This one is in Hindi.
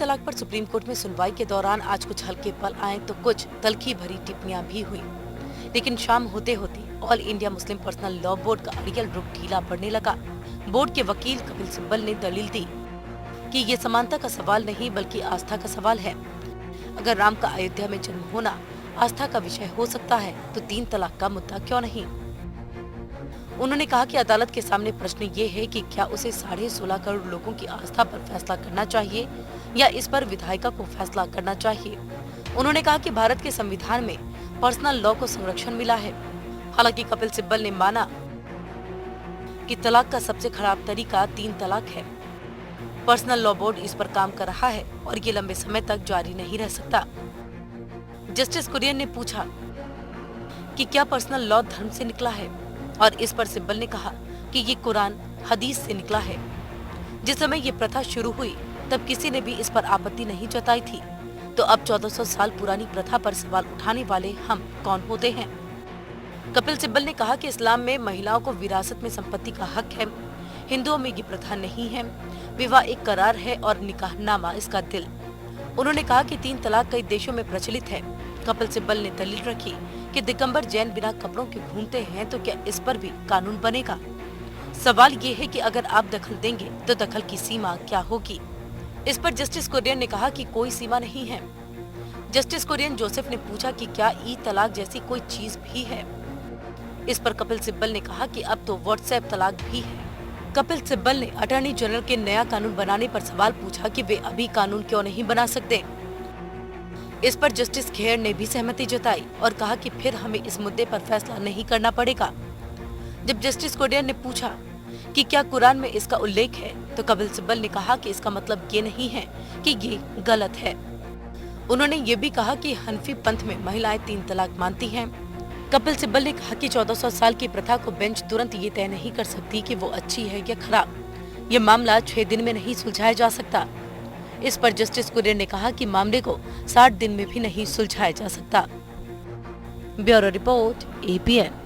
तलाक पर सुप्रीम कोर्ट में सुनवाई के दौरान आज कुछ हल्के पल आए तो कुछ तल्खी भरी टिप्पणियां भी हुई। लेकिन शाम होते होते all India Muslim personal law board का अड़ियल रुख ढीला पड़ने लगा। बोर्ड के वकील कपिल सिब्बल ने दलील दी कि ये समानता का सवाल नहीं बल्कि आस्था का सवाल है। अगर राम का अयोध्या में जन्म होना आस्था का विषय हो सकता है तो 3 तलाक का मुद्दा क्यों नहीं। उन्होंने कहा कि अदालत के सामने प्रश्न ये है कि क्या उसे 16.5 करोड़ लोगों की आस्था पर फैसला करना चाहिए या इस पर विधायिका को फैसला करना चाहिए। उन्होंने कहा कि भारत के संविधान में पर्सनल लॉ को संरक्षण मिला है। हालांकि कपिल सिब्बल ने माना कि तलाक का सबसे खराब तरीका 3 तलाक है। पर्सनल लॉ बोर्ड इस पर काम कर रहा है और ये लंबे समय तक जारी नहीं रह सकता। जस्टिस कुरियन ने पूछा कि क्या पर्सनल लॉ धर्म से निकला है और इस पर सिब्बल ने कहा कि ये कुरान हदीस से निकला है। जिस समय ये प्रथा शुरू हुई तब किसी ने भी इस पर आपत्ति नहीं जताई थी, तो अब 1400 साल पुरानी प्रथा पर सवाल उठाने वाले हम कौन होते हैं। कपिल सिब्बल ने कहा कि इस्लाम में महिलाओं को विरासत में संपत्ति का हक है, हिंदुओं में ये प्रथा नहीं है। विवाह एक करार है और निकाहनामा इसका दिल। उन्होंने कहा कि 3 तलाक कई देशों में प्रचलित है। कपिल सिब्बल ने दलील रखी कि दिगंबर जैन बिना कपड़ों के घूमते हैं तो क्या इस पर भी कानून बनेगा। सवाल ये है कि अगर आप दखल देंगे तो दखल की सीमा क्या होगी। इस पर जस्टिस कुरियन ने कहा कि कोई सीमा नहीं है। जस्टिस कुरियन जोसेफ ने पूछा कि क्या ई तलाक जैसी कोई चीज भी है। इस पर कपिल सिब्बल ने कहा कि अब तो व्हाट्सएप तलाक भी है। कपिल सिब्बल ने अटॉर्नी जनरल के नया कानून बनाने पर सवाल पूछा कि वे अभी कानून क्यों नहीं बना सकते। इस पर जस्टिस खेर ने भी सहमति जताई और कहा कि फिर हमें इस मुद्दे पर फैसला नहीं करना पड़ेगा। जब जस्टिस कुरियन ने पूछा कि क्या कुरान में इसका उल्लेख है तो कपिल सिब्बल ने कहा कि इसका मतलब ये नहीं है कि ये गलत है। उन्होंने ये भी कहा कि हनफी पंथ में महिलाएं 3 तलाक मानती हैं। कपिल सिब्बल ने कहा कि 1400 साल की प्रथा को बेंच तुरंत ये तय नहीं कर सकती कि वो अच्छी है या खराब। ये मामला 6 दिन में नहीं सुलझाया जा सकता। इस पर जस्टिस कुरियन ने कहा कि मामले को 60 दिन में भी नहीं सुलझाया जा सकता। Bureau report APN।